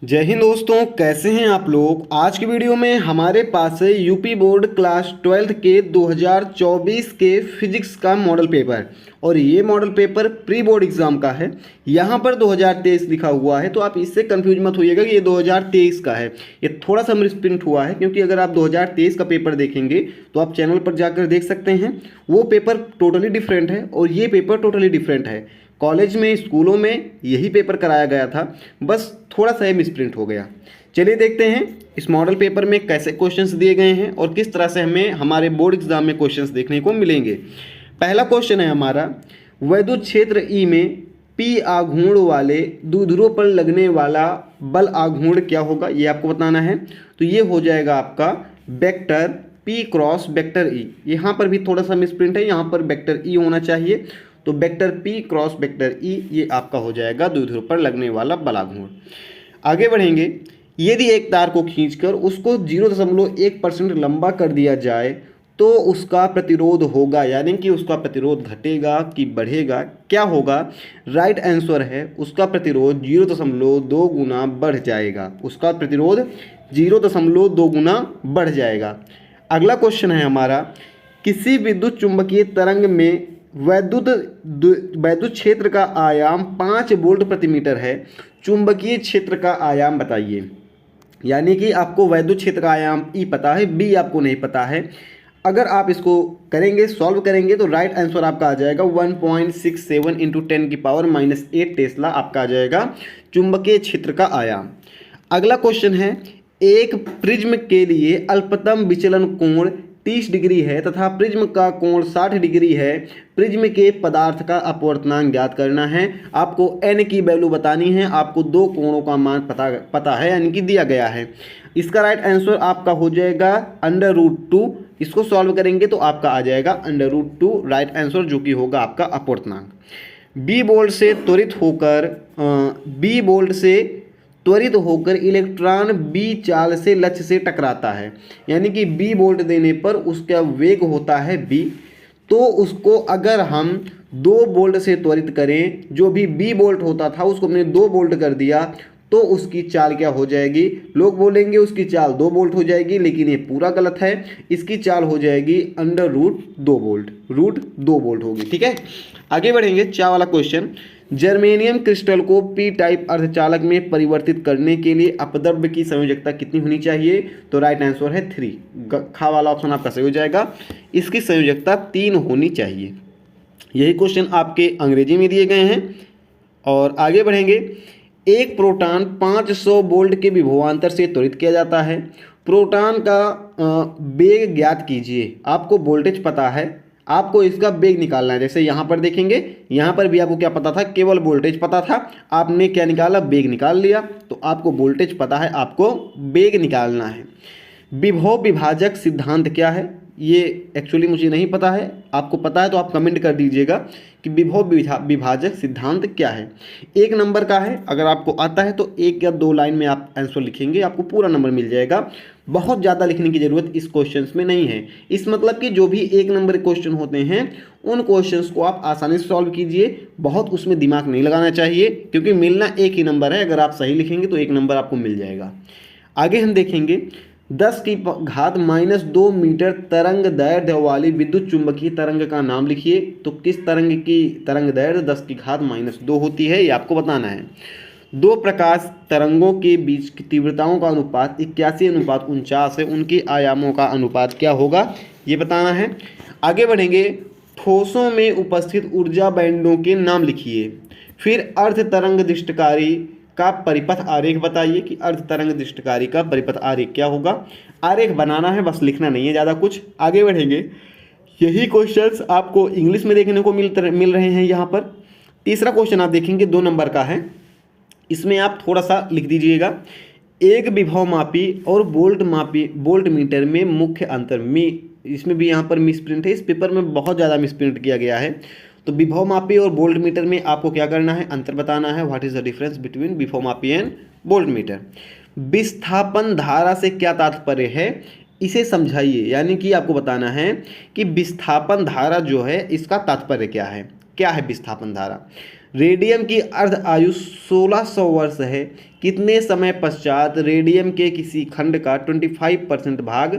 जय हिंद दोस्तों, कैसे हैं आप लोग। आज की वीडियो में हमारे पास है यूपी बोर्ड क्लास 12th के 2024 के फिजिक्स का मॉडल पेपर। और ये model paper pre board exam का है। यहाँ पर 2023 लिखा हुआ है, तो आप इससे कंफ्यूज मत होइएगा कि ये 2023 का है। ये थोड़ा सा मिसप्रिंट हुआ है, क्योंकि अगर आप 2023 का पेपर देखेंगे तो आप चैनल पर जाकर देख सकते हैं। वो पेपर टोटली डिफरेंट है और ये पेपर टोटली डिफरेंट है। कॉलेज में, स्कूलों में यही पेपर कराया गया था, बस थोड़ा सा ये मिसप्रिंट हो गया। चलिए देखते हैं इस मॉडल पेपर में कैसे क्वेश्चंस दिए गए हैं और किस तरह से हमें हमारे बोर्ड एग्जाम में क्वेश्चंस देखने को मिलेंगे। पहला क्वेश्चन है हमारा, वैद्युत क्षेत्र ई में पी आघूर्ण वाले द्विध्रुव पर लगने वाला बल आघूर्ण क्या होगा, ये आपको बताना है। तो ये हो जाएगा आपका vector P cross vector E. यहाँ पर भी थोड़ा सा मिसप्रिंट है, यहाँ पर वेक्टर ई होना चाहिए। तो vector P cross vector E ये आपका हो जाएगा द्विध्रुव पर लगने वाला बल आघूर्ण। आगे बढ़ेंगे, यदि एक तार को खींचकर उसको 0.1% लंबा कर दिया जाए तो उसका प्रतिरोध होगा, यानी कि उसका प्रतिरोध घटेगा कि बढ़ेगा, क्या होगा। राइट आंसर है उसका प्रतिरोध 0.2 गुना बढ़ जाएगा। उसका प्रतिरोध 0.2 गुना बढ़ जाएगा। अगला क्वेश्चन है हमारा, किसी विद्युत चुंबकीय तरंग में वैद्युत क्षेत्र का आयाम 5 वोल्ट प्रति मीटर है। चुंबकीय क्षेत्र का आयाम बताइए। यानी कि आपको वैद्युत क्षेत्र का आयाम ई पता है, बी आपको नहीं पता है। अगर आप इसको करेंगे, सॉल्व करेंगे, तो राइट आंसर आपका आ जाएगा 1.67 इंटू 10⁻⁸ टेस्ला आपका आ जाएगा चुंबकीय क्षेत्र का आयाम। अगला क्वेश्चन है, एक प्रिज्म के लिए अल्पतम विचलन कोण 30 डिग्री है तथा प्रिज्म का कोण 60 डिग्री है। प्रिज्म के पदार्थ का अपवर्तनांक ज्ञात करना है। आपको n की वैल्यू बतानी है। आपको दो कोणों का मान पता है, यानी कि दिया गया है। इसका राइट आंसर आपका हो जाएगा √2। इसको सॉल्व करेंगे तो आपका आ जाएगा √2 राइट आंसर, जो कि होगा आपका अपवर्तनांक। बी बोल्ट से त्वरित होकर इलेक्ट्रॉन बी चाल से लक्ष्य से टकराता है। यानी कि बी बोल्ट देने पर उसका वेग होता है बी। तो उसको अगर हम 2 बोल्ट से त्वरित करें, जो भी बी बोल्ट होता था उसको हमने 2 बोल्ट कर दिया, तो उसकी चाल क्या हो जाएगी। लोग बोलेंगे उसकी चाल 2 बोल्ट हो जाएगी, लेकिन ये पूरा गलत है। इसकी चाल हो जाएगी √2 वोल्ट, √2 वोल्ट होगी। ठीक है, आगे बढ़ेंगे। चा वाला क्वेश्चन, जर्मेनियम क्रिस्टल को पी टाइप अर्धचालक में परिवर्तित करने के लिए अपद्रव्य की संयोजकता कितनी होनी चाहिए। तो राइट आंसर है 3। खा वाला ऑप्शन आपका सही हो जाएगा। इसकी संयोजकता 3 होनी चाहिए। यही क्वेश्चन आपके अंग्रेजी में दिए गए हैं। और आगे बढ़ेंगे, एक प्रोटॉन 500 वोल्ट के विभवांतर से त्वरित किया जाता है। प्रोटॉन का वेग ज्ञात कीजिए। आपको वोल्टेज पता है, आपको इसका वेग निकालना है। जैसे यहाँ पर देखेंगे, यहाँ पर भी आपको क्या पता था, केवल वोल्टेज पता था। आपने क्या निकाला, वेग निकाल लिया। तो आपको वोल्टेज पता है, आपको वेग निकालना है। विभव विभाजक सिद्धांत क्या है, ये एक्चुअली मुझे नहीं पता है। आपको पता है तो आप कमेंट कर दीजिएगा कि विभव विभाजक सिद्धांत क्या है। 1 नंबर का है। अगर आपको आता है तो 1 या 2 लाइन में आप आंसर लिखेंगे, आपको पूरा नंबर मिल जाएगा। बहुत ज़्यादा लिखने की ज़रूरत इस क्वेश्चंस में नहीं है। इस मतलब कि जो भी 1 नंबर क्वेश्चन होते हैं उन क्वेश्चंस को आप आसानी से सॉल्व कीजिए। बहुत उसमें दिमाग नहीं लगाना चाहिए, क्योंकि मिलना 1 ही नंबर है। अगर आप सही लिखेंगे तो 1 नंबर आपको मिल जाएगा। आगे हम देखेंगे, 10⁻⁻2 मीटर तरंग दैर्ध्य वाली विद्युत चुंबकीय तरंग का नाम लिखिए। तो किस तरंग की तरंग दैर्ध्य 10⁻2 होती है, ये आपको बताना है। 2 प्रकाश तरंगों के बीच की तीव्रताओं का अनुपात 81:49 है। उनके आयामों का अनुपात क्या होगा, ये बताना है। आगे बढ़ेंगे, ठोसों में उपस्थित ऊर्जा बैंडों के नाम लिखिए। फिर अर्ध तरंग दृष्टिकारी का परिपथ आरेख बताइए कि अर्ध तरंग दृष्टिकारी का परिपथ आरेख क्या होगा। आरेख बनाना है, बस लिखना नहीं है ज़्यादा कुछ। आगे बढ़ेंगे, यही क्वेश्चंस आपको इंग्लिश में देखने को मिल रहे हैं यहाँ पर। तीसरा क्वेश्चन आप देखेंगे 2 नंबर का है। इसमें आप थोड़ा सा लिख दीजिएगा, एक विभव मापी और वोल्ट मीटर में मुख्य अंतर। इसमें भी यहाँ पर मिसप्रिंट है। इस पेपर में बहुत ज़्यादा मिसप्रिंट किया गया है। तो विभव मापी और वोल्ट मीटर में आपको क्या करना है, अंतर बताना है। What is the difference between विभव मापी एंड वोल्ट मीटर। विस्थापन धारा से क्या तात्पर्य है, इसे समझाइए। यानी कि आपको बताना है कि विस्थापन धारा जो है इसका तात्पर्य क्या है। क्या है विस्थापन धारा। रेडियम की अर्ध आयु 1600 वर्ष है। कितने समय पश्चात रेडियम के किसी खंड का 25% भाग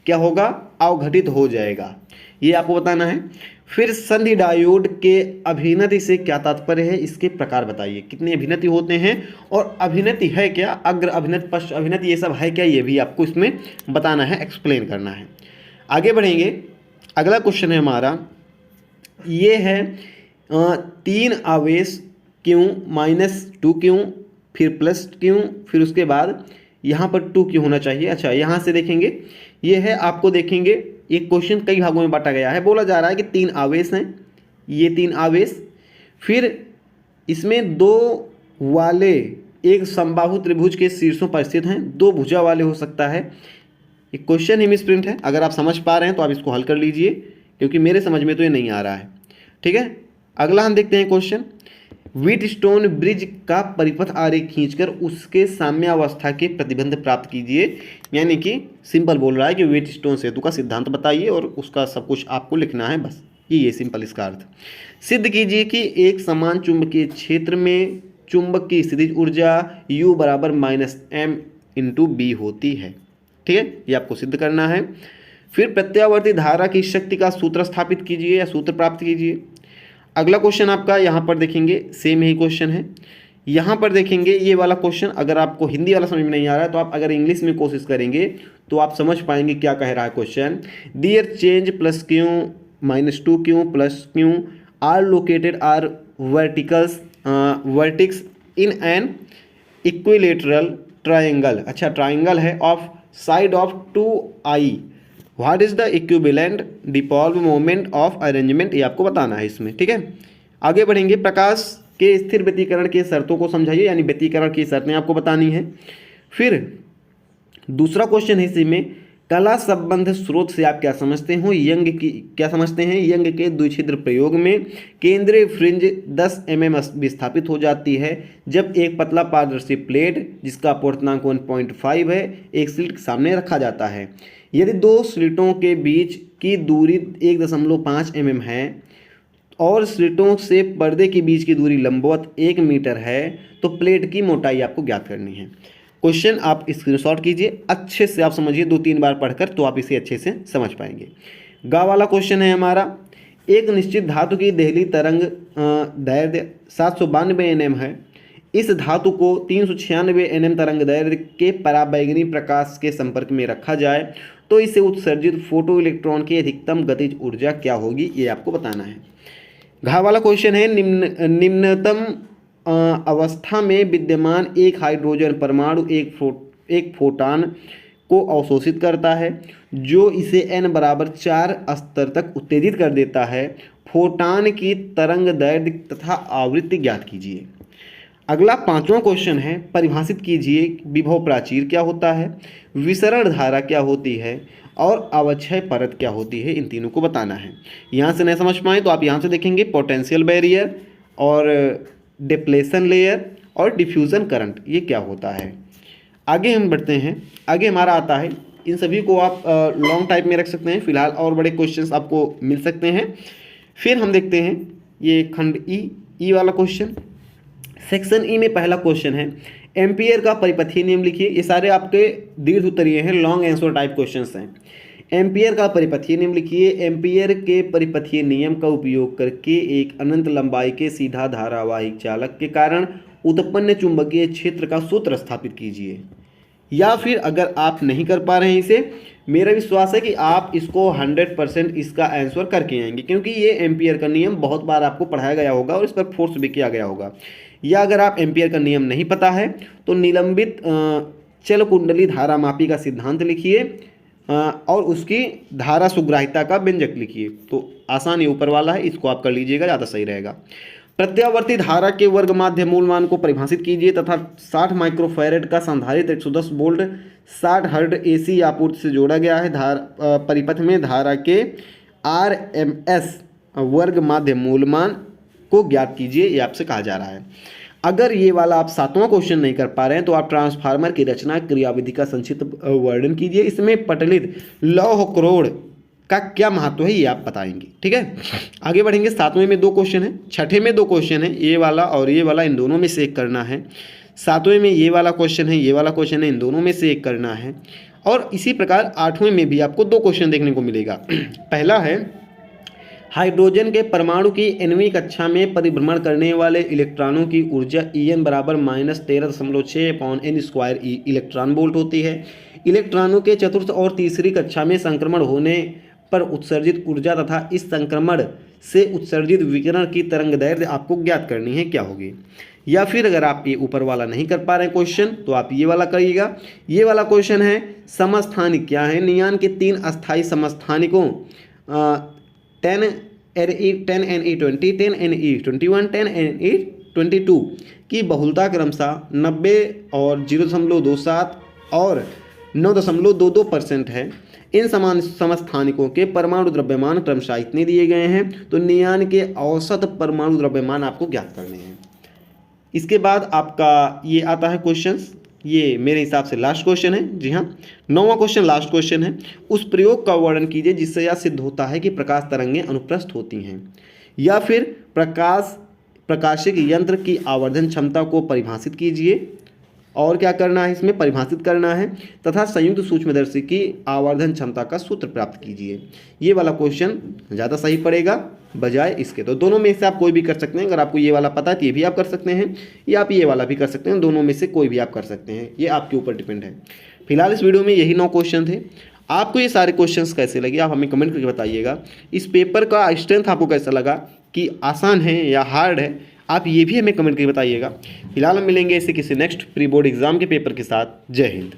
क्या होगा, अवघटित हो जाएगा, ये आपको बताना है। फिर संधि डायोड के अभिनति से क्या तात्पर्य है, इसके प्रकार बताइए। कितने अभिनति होते हैं और अभिनति है क्या, अग्र अभिनति, पश्च अभिनति, ये सब है क्या, ये भी आपको इसमें बताना है, एक्सप्लेन करना है। आगे बढ़ेंगे। अगला क्वेश्चन है हमारा, ये है 3 आवेश क्यों, -2 क्यों, फिर प्लस क्यों, फिर उसके बाद यहाँ पर 2 क्यों होना चाहिए। अच्छा, यहाँ से देखेंगे, ये है आपको देखेंगे, एक क्वेश्चन कई भागों में बांटा गया है। बोला जा रहा है कि 3 आवेश हैं, ये 3 आवेश, फिर इसमें 2 वाले एक समबाहु त्रिभुज के शीर्षों पर स्थित हैं, 2 भुजा वाले हो सकता है। एक क्वेश्चन ही मिसप्रिंट है, अगर आप समझ पा रहे हैं तो आप इसको हल कर लीजिए, क्योंकि मेरे समझ में तो ये नहीं आ रहा है। ठीक है, अगला हम देखते हैं क्वेश्चन। व्हीटस्टोन ब्रिज का परिपथ आरेख खींचकर उसके साम्यावस्था के प्रतिबंध प्राप्त कीजिए। यानी कि सिंपल बोल रहा है कि व्हीटस्टोन सेतु का सिद्धांत बताइए और उसका सब कुछ आपको लिखना है, बस ये सिंपल इसका अर्थ। सिद्ध कीजिए कि एक समान चुंबकीय क्षेत्र में चुंबक की स्थितिज ऊर्जा U बराबर -m/b होती है। ठीक है, ये आपको सिद्ध करना है। फिर प्रत्यावर्ती धारा की शक्ति का सूत्र स्थापित कीजिए या सूत्र प्राप्त कीजिए। अगला क्वेश्चन आपका यहाँ पर देखेंगे, सेम ही क्वेश्चन है। यहाँ पर देखेंगे ये वाला क्वेश्चन, अगर आपको हिंदी वाला समझ में नहीं आ रहा है तो आप अगर इंग्लिश में कोशिश करेंगे तो आप समझ पाएंगे क्या कह रहा है क्वेश्चन। डियर चेंज प्लस क्यों, -2 q, plus q are located are vertex in an equilateral triangle. अच्छा, ट्राइंगल है of side of 2i। What is the equivalent dipole moment of arrangement, ये आपको बताना है इसमें। ठीक है, आगे बढ़ेंगे। प्रकाश के स्थिर व्यतिकरण के शर्तों को समझाइए, यानी व्यतिकरण की शर्तें आपको बतानी है। फिर दूसरा क्वेश्चन है इसी में, कला संबंध स्रोत से आप क्या समझते हो, यंग की क्या समझते हैं। यंग के द्विछिद्र प्रयोग में केंद्रीय फ्रिंज 10 mm विस्थापित हो जाती है जब एक पतला पारदर्शी प्लेट जिसका अपवर्तनांक 1.5 है एक स्लिट के सामने रखा जाता है। यदि 2 स्लिटों के बीच की दूरी 1.5 mm है और स्लिटों से पर्दे के बीच की दूरी लंबवत 1 मीटर है तो प्लेट की मोटाई आपको ज्ञात करनी है। क्वेश्चन आप स्क्रीनशॉट कीजिए, अच्छे से आप समझिए, 2-3 बार पढ़कर तो आप इसे अच्छे से समझ पाएंगे। गा वाला क्वेश्चन है हमारा, एक निश्चित धातु की देहली तरंग दैर्ध्य 792 nm है। इस धातु को 396 nm तरंग दैर्ध्य के पराबैंगनी प्रकाश के संपर्क में रखा जाए तो इसे उत्सर्जित फोटो इलेक्ट्रॉन की अधिकतम गतिज ऊर्जा क्या होगी, ये आपको बताना है। घा वाला क्वेश्चन है, निम्नतम अवस्था में विद्यमान एक हाइड्रोजन परमाणु एक फोटॉन को अवशोषित करता है जो इसे n बराबर 4 स्तर तक उत्तेजित कर देता है। फोटॉन की तरंग दैर्ध्य तथा आवृत्ति ज्ञात कीजिए। अगला 5वां क्वेश्चन है, परिभाषित कीजिए विभव प्राचीर क्या होता है, विसरण धारा क्या होती है और अवक्षय परत क्या होती है, इन तीनों को बताना है। यहाँ से नहीं समझ पाए तो आप यहाँ से देखेंगे पोटेंशियल बैरियर और डिप्लेशन लेयर और डिफ्यूज़न करंट, ये क्या होता है। आगे हम बढ़ते हैं। आगे हमारा आता है, इन सभी को आप लॉन्ग टाइप में रख सकते हैं फिलहाल, और बड़े क्वेश्चंस आपको मिल सकते हैं। फिर हम देखते हैं ये खंड ई वाला क्वेश्चन। सेक्शन ई में पहला क्वेश्चन है, एम्पियर का परिपथीय नियम लिखिए। ये सारे आपके दीर्घ उत्तरीय हैं, लॉन्ग आंसर टाइप क्वेश्चंस हैं। एम्पियर का परिपथीय नियम लिखिए। एम्पियर के परिपथीय नियम का उपयोग करके एक अनंत लंबाई के सीधा धारावाहिक चालक के कारण उत्पन्न चुंबकीय क्षेत्र का सूत्र स्थापित कीजिए। या फिर अगर आप नहीं कर पा रहे हैं इसे, मेरा विश्वास है कि आप इसको 100% इसका आंसर करके आएंगे, क्योंकि ये एम्पियर का नियम बहुत बार आपको पढ़ाया गया होगा और इस पर फोर्स भी किया गया होगा। या अगर आप एम्पियर का नियम नहीं पता है तो निलंबित चल कुंडली धारा मापी का सिद्धांत लिखिए और उसकी धारा सुग्राहिता का व्यंजक लिखिए। तो आसान ये ऊपर वाला है, इसको आप कर लीजिएगा, ज़्यादा सही रहेगा। प्रत्यावर्ती धारा के वर्ग माध्य मूल मान को परिभाषित कीजिए तथा 60 माइक्रोफैरेड का संधारित्र 110 वोल्ट 60 हर्ट्ज AC आपूर्ति से जोड़ा गया है। परिपथ में धारा के RMS वर्ग माध्य मूल मान को ज्ञात कीजिए, ये आपसे कहा जा रहा है। अगर ये वाला आप 7वां क्वेश्चन नहीं कर पा रहे हैं तो आप ट्रांसफार्मर की रचना क्रियाविधि का संक्षिप्त वर्णन कीजिए। इसमें पटलित लौह क्रोड़ का क्या महत्व है ये आप बताएंगे। ठीक है, आगे बढ़ेंगे। 7वें में 2 क्वेश्चन है, 6ठे में 2 क्वेश्चन है, ये वाला और ये वाला, इन दोनों में से एक करना है। 7वें में ये वाला क्वेश्चन है, ये वाला क्वेश्चन है, इन दोनों में से एक करना है। और इसी प्रकार 8वें में भी आपको 2 क्वेश्चन देखने को मिलेगा। पहला है हाइड्रोजन के परमाणु की 9वीं कक्षा में परिभ्रमण करने वाले इलेक्ट्रॉनों की ऊर्जा En बराबर -13.6/n² इलेक्ट्रॉन वोल्ट होती है। इलेक्ट्रॉनों के चतुर्थ और तीसरी कक्षा में संक्रमण होने पर उत्सर्जित ऊर्जा तथा इस संक्रमण से उत्सर्जित विकिरण की तरंगदैर्घ्य आपको ज्ञात करनी है, क्या होगी। या फिर अगर आप ये ऊपर वाला नहीं कर पा रहे हैं क्वेश्चन तो आप ये वाला करिएगा। ये वाला क्वेश्चन है समस्थानिक क्या है। नियान के 3 अस्थायी समस्थानिकों 10Ne20, 10Ne21, 10Ne22 की बहुलता क्रमशः 90 और 0.27 और 9.22% है। इन समान समस्थानिकों के परमाणु द्रव्यमान क्रमशः इतने दिए गए हैं, तो नियान के औसत परमाणु द्रव्यमान आपको ज्ञात करने हैं। इसके बाद आपका ये आता है क्वेश्चंस, ये मेरे हिसाब से लास्ट क्वेश्चन है। जी हाँ, 9वां क्वेश्चन लास्ट क्वेश्चन है। उस प्रयोग का वर्णन कीजिए जिससे यह सिद्ध होता है कि प्रकाश तरंगें अनुप्रस्थ होती हैं। या फिर प्रकाशिक यंत्र की आवर्धन क्षमता को परिभाषित कीजिए, और क्या करना है इसमें परिभाषित करना है, तथा संयुक्त सूक्ष्मदर्शी की आवर्धन क्षमता का सूत्र प्राप्त कीजिए। ये वाला क्वेश्चन ज़्यादा सही पड़ेगा बजाय इसके। तो दोनों में से आप कोई भी कर सकते हैं। अगर आपको ये वाला पता है तो ये भी आप कर सकते हैं, या आप ये वाला भी कर सकते हैं। दोनों में से कोई भी आप कर सकते हैं, ये आपके ऊपर डिपेंड है। फिलहाल इस वीडियो में यही 9 क्वेश्चन थे। आपको ये सारे क्वेश्चंस कैसे लगे आप हमें कमेंट करके बताइएगा। इस पेपर का स्ट्रेंथ आपको कैसा लगा, कि आसान है या हार्ड है, आप ये भी हमें कमेंट करके बताइएगा। फिलहाल हम मिलेंगे इसे किसी नेक्स्ट प्री बोर्ड एग्जाम के पेपर के साथ। जय हिंद।